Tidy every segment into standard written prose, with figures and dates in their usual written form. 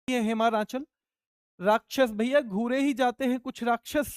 है हेमारांचल। राक्षस भैया घूरे ही जाते हैं कुछ राक्षस,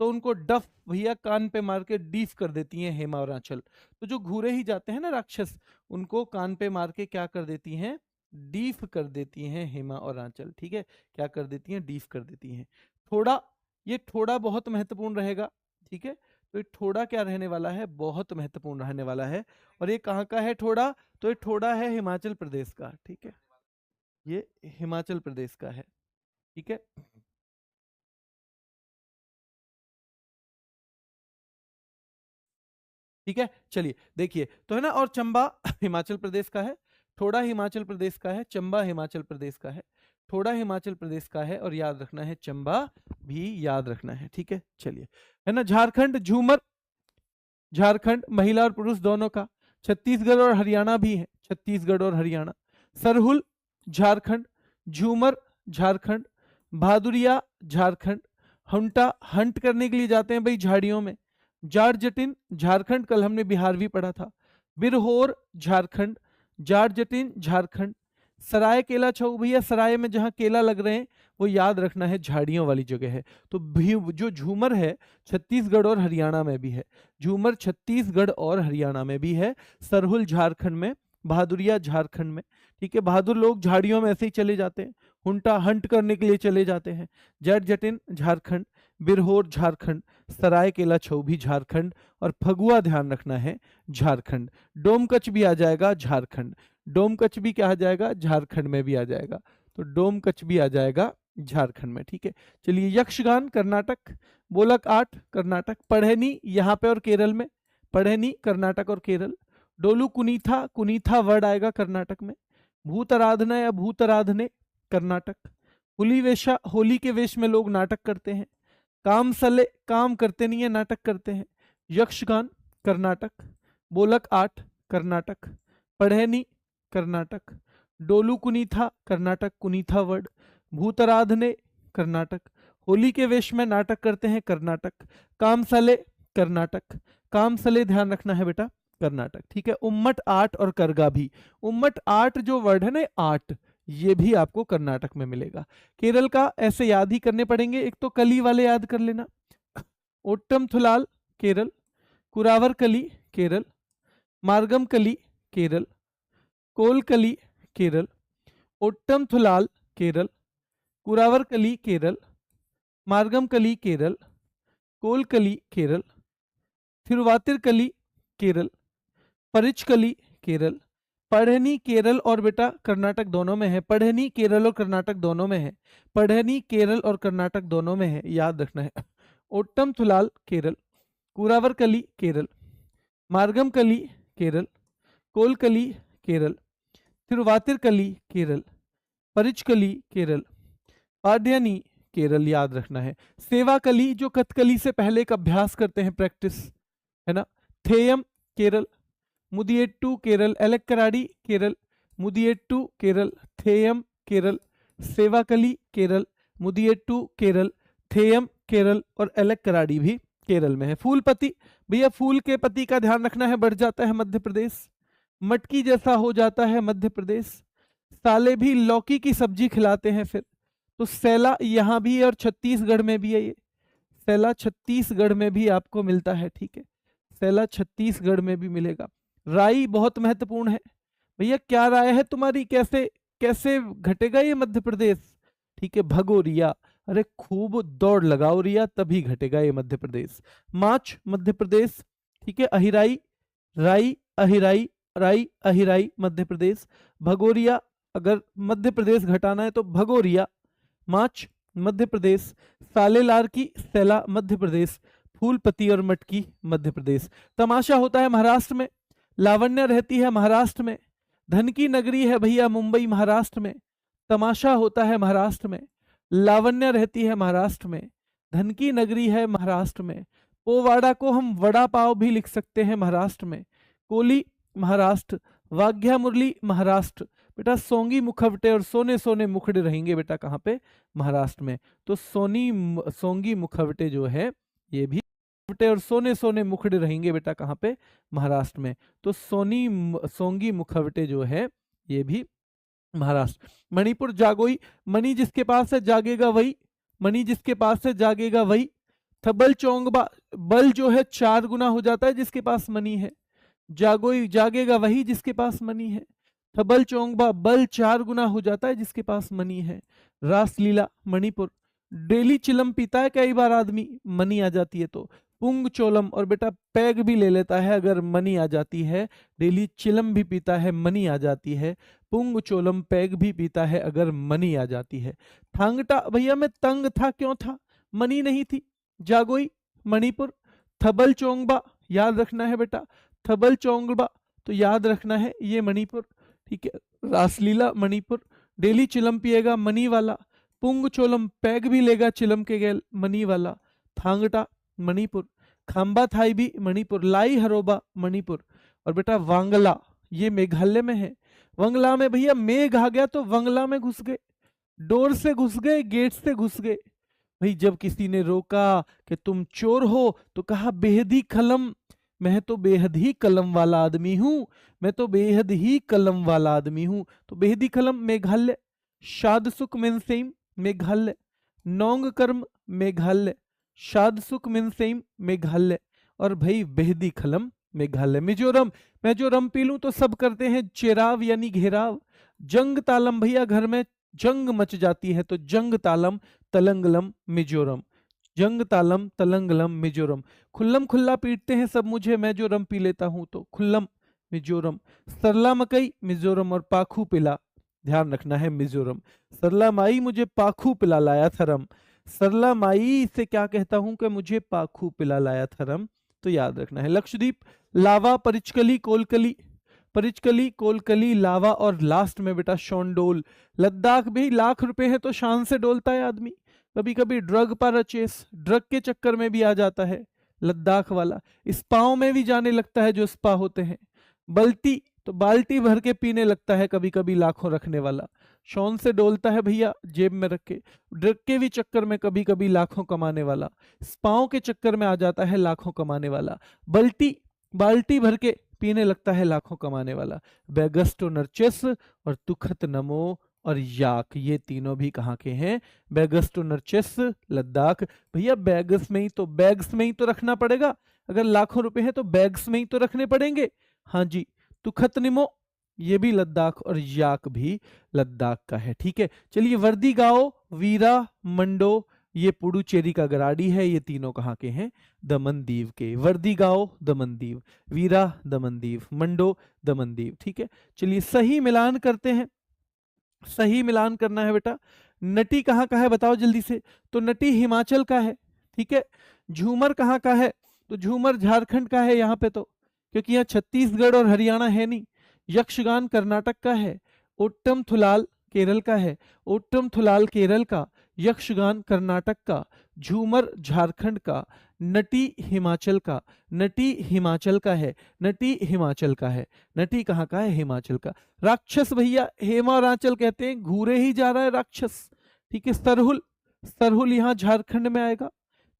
तो उनको डफ भैया कान पे मार के डीफ कर देती हैं हेमा और आंचल। तो जो घूरे ही जाते हैं ना राक्षस, उनको कान पे मार के क्या कर देती हैं, डीफ कर देती हैं हेमा और आंचल। ठीक है, क्या कर देती हैं, डीफ कर देती हैं। थोड़ा, ये थोड़ा बहुत महत्वपूर्ण रहेगा। ठीक है, तो ये थोड़ा क्या रहने वाला है, बहुत महत्वपूर्ण रहने वाला है। और ये कहाँ का है थोड़ा, तो ये थोड़ा है हिमाचल प्रदेश का। ठीक है, ये हिमाचल प्रदेश का है। ठीक है, ठीक है, चलिए देखिए तो है ना। और चंबा हिमाचल प्रदेश का है, थोड़ा हिमाचल प्रदेश का है, चंबा हिमाचल प्रदेश का है, थोड़ा हिमाचल प्रदेश का है, और याद रखना है चंबा भी याद रखना है। ठीक है, चलिए, है ना। झारखंड झूमर, झारखंड महिला और पुरुष दोनों का। छत्तीसगढ़ और हरियाणा भी है, छत्तीसगढ़ और हरियाणा। सरहुल झारखंड, झूमर झारखंड, भादुरिया झारखंड। हंटा, हंट करने के लिए जाते हैं भाई झाड़ियों में। जाट जटिन झारखंड, कल हमने बिहार भी पढ़ा था। बिरहोर झारखंड, जाट जटिन झारखंड। सराय केला छऊ भैया, सराय में जहां केला लग रहे हैं वो याद रखना है झाड़ियों वाली जगह है। तो जो झूमर है छत्तीसगढ़ और हरियाणा में भी है, झूमर छत्तीसगढ़ और हरियाणा में भी है। सरहुल झारखंड में, बहादुरिया झारखंड में। ठीक है, बहादुर लोग झाड़ियों में ऐसे ही चले जाते हैं, हुंटा हंट करने के लिए चले जाते हैं। जट जटिन झारखंड, बिरहोर झारखंड, सरायकेला छौभी झारखंड, और फगुआ ध्यान रखना है झारखंड। डोमकच भी आ जाएगा झारखंड, डोमकच भी क्या आ जाएगा, झारखंड में भी आ जाएगा। तो डोमकच भी आ जाएगा झारखंड में। ठीक है, चलिए यक्षगान कर्नाटक, बोलक आर्ट कर्नाटक, पढ़ेनी यहाँ पे और केरल में, पढ़ेनी कर्नाटक और केरल। डोलू कुनीथा, कुनीथा वर्ड आएगा कर्नाटक में। भूत आराधना या भूत आराधने कर्नाटक। हुली वेशा, होली के वेश में लोग नाटक करते हैं। काम सले, काम करते नहीं है, नाटक करते हैं। यक्षगान कर्नाटक, बोलक आर्ट कर्नाटक, पढ़ेनी कर्नाटक, डोलू कुनीथा कर्नाटक, कुनीथा वर्ड। भूतराधने कर्नाटक, होली के वेश में नाटक करते हैं कर्नाटक। कामसले कर्नाटक, कामसले ध्यान रखना है बेटा कर्नाटक। ठीक है, उम्मट आर्ट और करगा भी, उम्मट आर्ट जो वर्ड है ना आर्ट, ये भी आपको कर्नाटक में मिलेगा। केरल का ऐसे याद ही करने पड़ेंगे, एक तो कली वाले याद कर लेना। ओट्टम थुलाल केरल, कुरावर कली केरल, मार्गम कली केरल, कोलकली केरल, ओट्टम थुलाल केरल, कुरावर कली केरल, मार्गम कली केरल, कोलकली केरल, थिरुवातिरकली केरल, परिचकली केरल। पढ़नी केरल और बेटा कर्नाटक दोनों में है, पढ़नी केरल और कर्नाटक दोनों में है, पढ़नी केरल और कर्नाटक दोनों में है, याद रखना है। ओट्टम थुलाल केरल, कुरावर कली केरल, मार्गम कली केरल, कोलकली केरल, थिरुवातिरकली केरल, परिचकली केरल, पाड्यानी केरल, याद रखना है। सेवा कली जो कथकली से पहले एक अभ्यास करते हैं, प्रैक्टिस, है ना। थेयम केरल, मुदियेट्टू केरल, एलेक्कराडी केरल, मुदियेट्टू केरल, थेयम केरल, सेवाकली केरल, मुदियेट्टू केरल, थेयम केरल, और एलेक्कराडी भी केरल में है। फूलपति भैया, फूल के पति का ध्यान रखना है, बढ़ जाता है मध्य प्रदेश। मटकी जैसा हो जाता है मध्य प्रदेश। साले भी लौकी की सब्जी खिलाते हैं फिर। तो सैला यहाँ भी है और छत्तीसगढ़ में भी है, ये सैला छत्तीसगढ़ में भी आपको मिलता है। ठीक है, सैला छत्तीसगढ़ में भी मिलेगा। राई बहुत महत्वपूर्ण है भैया, क्या राय है तुम्हारी, कैसे कैसे घटेगा ये मध्य प्रदेश। ठीक है, भगोरिया, अरे खूब दौड़ लगाओ रिया, तभी घटेगा ये मध्य प्रदेश। माच मध्य प्रदेश। ठीक है, अहिराई, राई अहिराई, राई अहिराई मध्य प्रदेश। भगोरिया, अगर मध्य प्रदेश घटाना है तो भगोरिया। माच मध्य प्रदेश, सालेलार की सैला मध्य प्रदेश, फूलपति और मटकी मध्य प्रदेश। तमाशा होता है महाराष्ट्र में, लावण्य रहती है महाराष्ट्र में, धन की नगरी है भैया मुंबई महाराष्ट्र में। तमाशा होता है महाराष्ट्र में, लावण्य रहती है महाराष्ट्र में, धन की नगरी है महाराष्ट्र में। पोवाड़ा को हम वड़ा पाव भी लिख सकते हैं महाराष्ट्र में। कोली महाराष्ट्र, वाघ्या मुरली महाराष्ट्र। बेटा सोंगी मुखवटे और सोने सोने मुखड़े रहेंगे बेटा कहाँ पे, महाराष्ट्र में। तो सोंगी मुखवटे जो है ये भी मुखवटे और सोने सोने मुखड़े रहेंगे बेटा कहाँ पे, महाराष्ट्र में। तो सोंगी मुखवटे जो है ये भी महाराष्ट्र। मणिपुर जागोई, मणि जिसके पास है जागेगा वही, मणि जिसके पास है जागेगा वही। थबल चौंगबा, बल जो है 4 गुना हो जाता है जिसके पास मनी है। जागोई, जागेगा वही जिसके पास मनी है। थबल चौंगबा, बल 4 गुना हो जाता है जिसके पास मनी है। रासलीला मणिपुर, डेली चिलम पीता है कई बार आदमी, मनी आ जाती है तो। पुंग चोलम, और बेटा पैग भी ले लेता है अगर मनी आ जाती है। डेली चिलम भी पीता है, मनी आ जाती है। पुंग चोलम, पैग भी पीता है अगर मनी आ जाती है। थांगटा, भैया मैं तंग था, क्यों था, मनी नहीं थी। जागोई मणिपुर। थबल चोंगबा, याद रखना है बेटा, थबल चोंगबा तो याद रखना है ये मणिपुर, ठीक है। रासलीला मणिपुर, डेली चिलम पिएगा मनी वाला। पुंग चोलम, पैग भी लेगा चिलम के गेल, मनी वाला। थांगटा मणिपुर। खांबा थाई भी मणिपुर। लाई हरोबा मणिपुर। और बेटा वांगला, ये मेघालय में है। वंगला में भैया मेघ आ गया तो वंगला में घुस गए, डोर से घुस गए, गेट से घुस गए। भाई जब किसी ने रोका कि तुम चोर हो तो कहा बेहद ही कलम, मैं तो बेहद ही कलम वाला आदमी हूं, मैं तो बेहद ही कलम वाला आदमी हूं। तो बेहद ही कलम मेघालय। शाद सुख मिनसेम मेघालय। नौंग कर्म मेघालय। शाद सुख मिनसेम मेघालय। और भाई बेहदी खलम मेघालय। मिजोरम, मैं जो रम पी लूं तो सब करते हैं चेराव यानी घेराव। जंग तालम, भैया घर में जंग मच जाती है तो जंग तालम तलंगलम मिजोरम। जंग तालम तलंगलम मिजोरम। खुल्लम खुल्ला पीटते हैं सब मुझे, मैं जो रम पी लेता हूं तो खुल्लम मिजोरम। सरला मकई मिजोरम। और पाखू पिला, ध्यान रखना है मिजोरम। सरला माई मुझे पाखू पिला लाया था रम। सरला माई से क्या कहता हूं कि मुझे पाखू पिला लाया था रम, तो याद रखना है। लक्षद्वीप लावा परिचकली कोलकली, परिचकली कोलकली लावा। और लास्ट में बेटा शोंडोल। लद्दाख भी लाख रुपए है तो शान से डोलता है आदमी। कभी कभी ड्रग पर अचेस, ड्रग के चक्कर में भी आ जाता है लद्दाख वाला। स्पाओं में भी जाने लगता है जो स्पा होते हैं। बल्टी, तो बाल्टी भर के पीने लगता है कभी कभी लाखों रखने वाला। शौन से डोलता है भैया जेब में रख के। ड्रग के भी चक्कर में कभी कभी लाखों कमाने वाला। स्पाओं के चक्कर में आ जाता है लाखों कमाने वाला। बल्टी, बाल्टी भर के पीने लगता है लाखों कमाने वाला। बेगस्टो नरचेस और तुखत नमो और याक, ये तीनों भी कहाँ के हैं, बेगस्टो नरचेस लद्दाख। भैया बैग्स में ही तो, बैग्स में ही तो रखना पड़ेगा, अगर लाखों रुपए हैं तो बैग्स में ही तो रखने पड़ेंगे। हाँ जी, तुखत निमो ये भी लद्दाख और याक भी लद्दाख का है, ठीक है। चलिए वर्दी गाओ, वीरा, मंडो, ये पुडुचेरी का गराडी है, ये तीनों कहाँ के हैं, दमन दीव के। वर्दी गाओ दमन दीव, वीरा दमन दीव, मंडो दमन दीव, ठीक है। चलिए सही मिलान करते हैं, सही मिलान करना है बेटा। नटी कहाँ का है बताओ जल्दी से, तो नटी हिमाचल का है, ठीक है। झूमर कहाँ का है, तो झूमर झारखंड का है यहाँ पे तो, क्योंकि यहाँ छत्तीसगढ़ और हरियाणा है नहीं। यक्षगान कर्नाटक का है। ओट्टम थुलाल केरल का है, ओट्टम थुलाल केरल का, यक्षगान कर्नाटक का, झूमर झारखंड का, नटी हिमाचल का, नटी हिमाचल का है, नटी हिमाचल का है। नटी कहाँ का है, हिमाचल का। राक्षस भैया हेमा और आंचल कहते हैं, घूरे ही जा रहा है राक्षस, ठीक है। सरहुल, सरहुल यहाँ झारखंड में आएगा,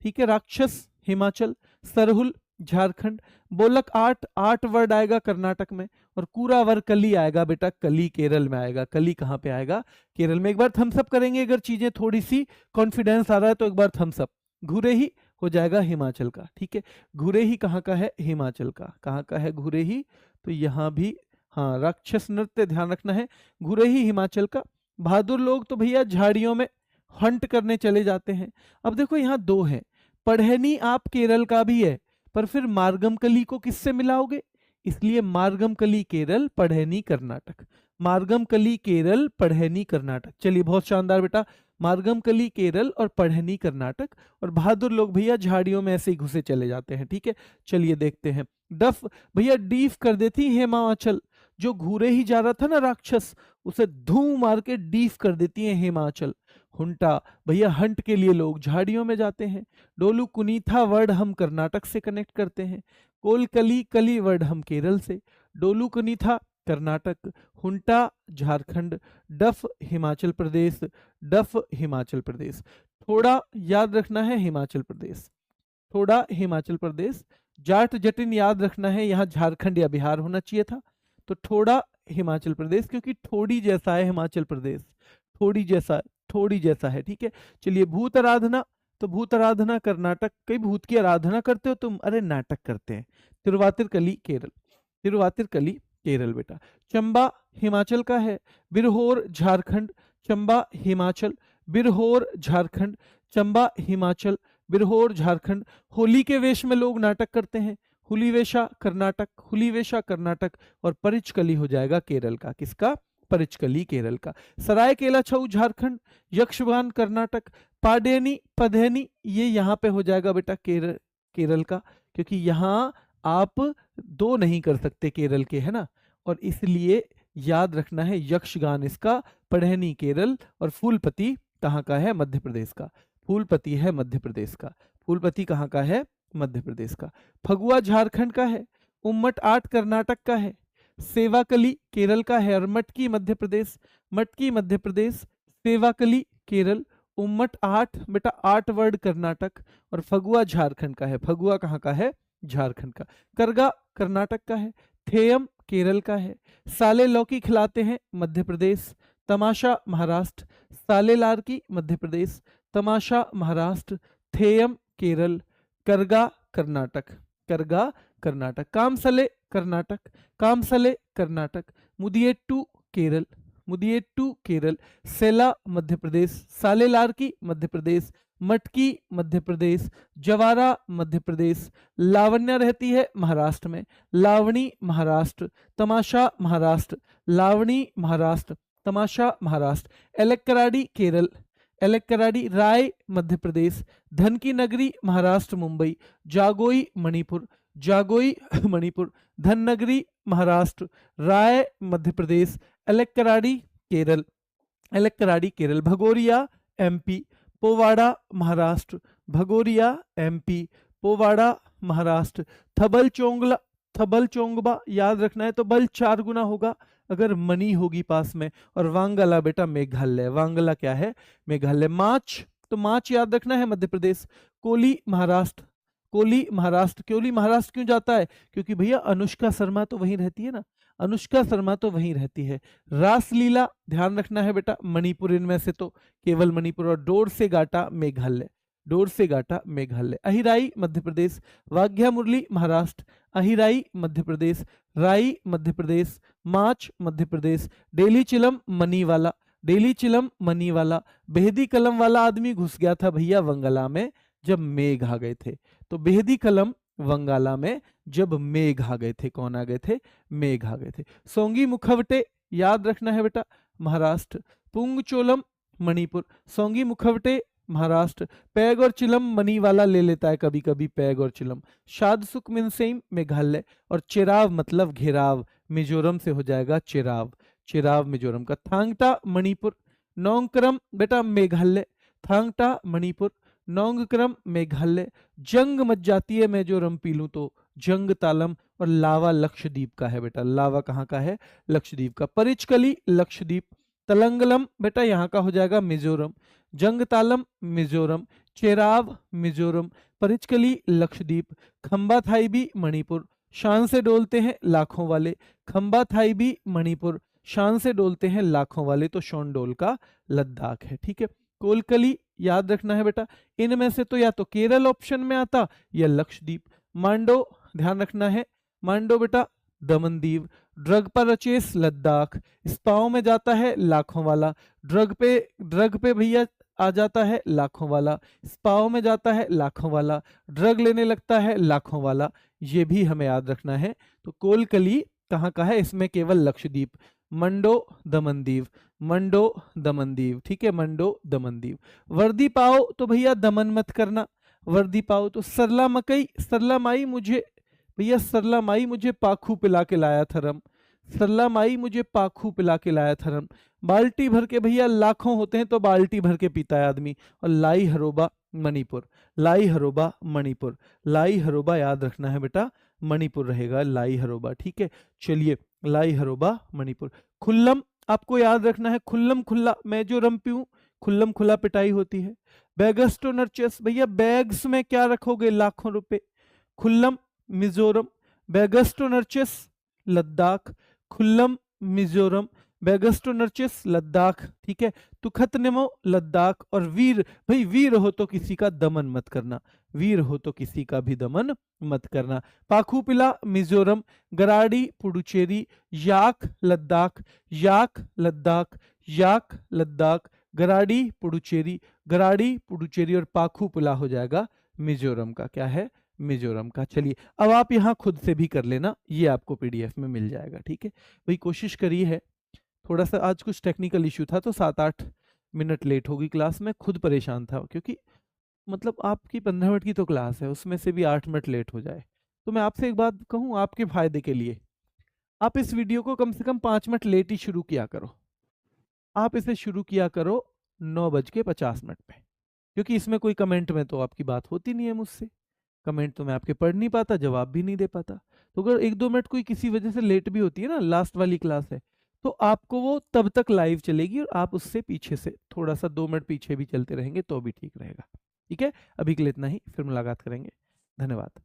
ठीक है। राक्षस हिमाचल, सरहुल झारखंड। बोलक आठ, 8 वर्ड आएगा कर्नाटक में, और कूरा वर कली आएगा बेटा, कली केरल में आएगा। कली कहाँ पे आएगा, केरल में। एक बार थम्स अप करेंगे अगर चीजें थोड़ी सी कॉन्फिडेंस आ रहा है तो, एक बार थम्स अप। घुरे ही हो जाएगा हिमाचल का, ठीक है। घुरे ही कहाँ का है, हिमाचल का। कहाँ का है घुरे ही, तो यहाँ भी हाँ। राक्षस नृत्य ध्यान रखना है, घुरे ही हिमाचल का। बहादुर लोग तो भैया झाड़ियों में हंट करने चले जाते हैं। अब देखो यहाँ 2 है, पढ़ैनी आप केरल का भी है, पर फिर मार्गमकली को किससे मिलाओगे, इसलिए मार्गमकली केरल, पढ़ैनी कर्नाटक। मार्गमकली केरल, पढ़ैनी कर्नाटक। चलिए बहुत शानदार बेटा, मार्गमकली केरल और पढ़ैनी कर्नाटक। और बहादुर लोग भैया झाड़ियों में ऐसे ही घुसे चले जाते हैं, ठीक है। चलिए देखते हैं। डफ भैया डीफ कर देती हिमाचल, जो घूरे ही जा रहा था ना राक्षस, उसे धूम मार के डीफ कर देती है हिमाचल। हुंटा भैया हंट के लिए लोग झाड़ियों में जाते हैं। डोलू कुनीथा वर्ड हम कर्नाटक से कनेक्ट करते हैं। कोलकली कली वर्ड हम केरल से। डोलू कुनीथा कर्नाटक, हुंटा झारखंड, डफ हिमाचल प्रदेश, डफ हिमाचल प्रदेश। थोड़ा याद रखना है हिमाचल प्रदेश, थोड़ा हिमाचल प्रदेश। जाट जटिन याद रखना है, यहाँ झारखंड या बिहार होना चाहिए था, तो थोड़ा हिमाचल प्रदेश, क्योंकि थोड़ी जैसा है हिमाचल प्रदेश, थोड़ी जैसा है, ठीक है। चलिए भूत आराधना, तो भूत आराधना कर्नाटक, कई भूत की आराधना करते हो तुम, अरे नाटक करते हैं। तिरुवातिरकली केरल, तिरुवातिरकली केरल बेटा। चंबा हिमाचल का है, बिरहोर झारखंड, चंबा हिमाचल, बिरहोर झारखंड, चंबा हिमाचल, बिरहोर झारखंड। होली के वेश में लोग नाटक करते हैं, हुलीवेशा कर्नाटक, हुलीवेशा कर्नाटक। और परिचकली हो जाएगा केरल का, किसका? परिचकली केरल का। सरायकेला छऊ झारखंड, यक्षगान कर्नाटक, पाडेनी पधेनी ये यहाँ पे हो जाएगा बेटा केरल का, क्योंकि यहाँ आप दो नहीं कर सकते केरल के, है ना, और इसलिए याद रखना है यक्षगान इसका, पढ़ेनी केरल, और फूलपति कहाँ का है? मध्य प्रदेश का। फूलपति है मध्य प्रदेश का, फूलपति कहाँ का है? मध्य प्रदेश का। फगुआ झारखंड का है, उम्मट आठ कर्नाटक का है, सेवाकली केरल का है, और मटकी मध्य प्रदेश, मटकी मध्य प्रदेश, सेवाकली केरल, उम्मट आठ बेटा 8 वर्ड कर्नाटक, और फगुआ झारखंड का है। फगुआ कहाँ का है? झारखंड का। करगा कर्नाटक का है, थेयम केरल का है, साले लौकी खिलाते हैं मध्य प्रदेश, तमाशा महाराष्ट्र, साले लारकी मध्य प्रदेश, तमाशा महाराष्ट्र, थेयम केरल, करगा कर्नाटक, करगा कर्नाटक। कामसले कर्नाटक, कामसले कर्नाटक, मुदियेट्टू केरल, मुदियेट्टू केरल, सेला मध्य प्रदेश, साले लारकी मध्य प्रदेश, मटकी मध्य प्रदेश, जवारा मध्य प्रदेश, लावण्या रहती है महाराष्ट्र में, लावणी महाराष्ट्र, तमाशा महाराष्ट्र, लावणी महाराष्ट्र, तमाशा महाराष्ट्र। एलेक्कराडी केरल, एलेक्कराडी, राय मध्य प्रदेश, धन की नगरी Maharashtra Mumbai, Jagoi Manipur, Jagoi Manipur, Dhangari Maharashtra, Rai Madhya Pradesh, Elakkaradi Kerala, Elakkaradi Kerala. Bhagoria MP, Powada Maharashtra, Bhagoria MP, Powada Maharashtra. Thabal Chongba, Thabal Chongba याद रखना है, तो बल 4 गुना होगा अगर मनी होगी पास में, और वांगला बेटा मेघालय, वांगला क्या है? मेघालय। माच, तो माच याद रखना है मध्य प्रदेश। कोली महाराष्ट्र, कोली महाराष्ट्र, कोली महाराष्ट्र क्यों जाता है? क्योंकि भैया अनुष्का शर्मा तो वहीं रहती है ना, अनुष्का शर्मा तो वहीं रहती है। रासलीला ध्यान रखना है बेटा, मणिपुर इनमें से तो केवल मणिपुर, और डोर से गाटा मेघालय, डोर से गाटा मेघालय। अहिराई मध्य प्रदेश, वाघ्या मुरली महाराष्ट्र, अहिराई मध्य प्रदेश, राई मध्य प्रदेश, माच मध्य प्रदेश। डेली चिलम मनीवाला, डेली चिलम मनीवाला। बेहदी कलम वाला आदमी घुस गया था भैया वंगला में जब मेघ आ गए थे, तो बेहदी कलम वंगाला में जब मेघ आ गए थे, कौन आ गए थे? मेघ आ गए थे। सोंगी मुखवटे याद रखना है बेटा महाराष्ट्र, पुंगचोलम मणिपुर, सोंगी मुखवटे महाराष्ट्र। पैग और चिलम मनी वाला ले लेता है कभी कभी, पैग और चिलम। शाद सुख मिनसेम मेघालय, और चिराव मतलब घेराव, मिजोरम से हो जाएगा चिराव, चिराव मिजोरम का। थांगटा मणिपुर, नोंगक्रम बेटा मेघालय, थांगटा मणिपुर, नोंगक्रम मेघालय। जंग मच जाती है मैं जो रम पी लूं तो, जंग तालम, और लावा लक्षद्वीप का है बेटा, लावा कहाँ का है? लक्षद्वीप का। परिचकली लक्षद्वीप, तलंगलम बेटा यहाँ का हो जाएगा मिजोरम, जंग तालम मिजोरम, चेराव मिजोरम, परिचकली लक्षद्वीप। खंबा थाईबी मणिपुर, शान से डोलते हैं लाखों वाले, खंबा थाईबी मणिपुर, शान से डोलते हैं लाखों वाले, तो शोंडोल का लद्दाख है, ठीक है। कोलकली याद रखना है बेटा, इनमें से तो या तो केरल ऑप्शन में आता या लक्षद्वीप। मांडो ध्यान रखना है, मांडो बेटा दमनदीव। ड्रग पर रचेस लद्दाख, स्पाओ में जाता है लाखों वाला, ड्रग पे भैया आ जाता है लाखों वाला, स्पाओ में जाता है लाखों वाला, ड्रग लेने लगता है लाखों वाला, ये भी हमें याद रखना है। तो कोलकली कहाँ का है? इसमें केवल लक्षद्वीप। मंडो दमनदीव, मंडो दमनदीव, ठीक है, मंडो दमनदीव। वर्दी पाओ तो भैया दमन मत करना, वर्दी पाओ तो। सरला मकई, सरला माई मुझे भैया, सरला माई मुझे पाखू पिला के लाया थरम, सरला माई मुझे पाखू पिला के लाया थरम। बाल्टी भर के भैया लाखों होते हैं तो बाल्टी भर के पीता है आदमी। और लाई हरोबा मणिपुर, लाई हरोबा मणिपुर, लाई हरोबा याद रखना है बेटा, मणिपुर रहेगा लाई हरोबा, ठीक है। चलिए लाई हरोबा मणिपुर। खुल्लम आपको याद रखना है, खुल्लम खुल्ला, मैं जो रम पीऊं खुल्लम खुल्ला पिटाई होती है। बैगस्टो नर्चेस भैया, बैग्स में क्या रखोगे? लाखों रुपए। खुल्लम मिजोरम, बैगस्टो नर्चेस लद्दाख, खुल्लम मिजोरम, बेगस्टो नर्चिस लद्दाख, ठीक है। तुखतनेमो लद्दाख, और वीर, भाई वीर हो तो किसी का दमन मत करना, वीर हो तो किसी का भी दमन मत करना। पाखुपिला मिजोरम, गराडी पुडुचेरी, याक लद्दाख, याक लद्दाख, याक लद्दाख, गराडी पुडुचेरी, गराडी पुडुचेरी, और पाखुपिला हो जाएगा मिजोरम का, क्या है, मिजोरम का। चलिए अब आप यहाँ खुद से भी कर लेना, ये आपको पीडीएफ में मिल जाएगा, ठीक है। भाई कोशिश करी है, थोड़ा सा आज कुछ टेक्निकल इश्यू था तो 7-8 मिनट लेट होगी क्लास में, खुद परेशान था क्योंकि मतलब आपकी 15 मिनट की तो क्लास है, उसमें से भी 8 मिनट लेट हो जाए। तो मैं आपसे एक बात कहूँ आपके फायदे के लिए, आप इस वीडियो को कम से कम 5 मिनट लेट ही शुरू किया करो। आप इसे शुरू किया करो 9:50 पे, क्योंकि इसमें कोई कमेंट में तो आपकी बात होती नहीं है मुझसे, कमेंट तो मैं आपके पढ़ नहीं पाता, जवाब भी नहीं दे पाता। तो अगर 1-2 मिनट कोई किसी वजह से लेट भी होती है ना, लास्ट वाली क्लास है, तो आपको वो तब तक लाइव चलेगी और आप उससे पीछे से थोड़ा सा 2 मिनट पीछे भी चलते रहेंगे तो भी ठीक रहेगा, ठीक है। अभी के लिए इतना ही, फिर मुलाकात करेंगे, धन्यवाद।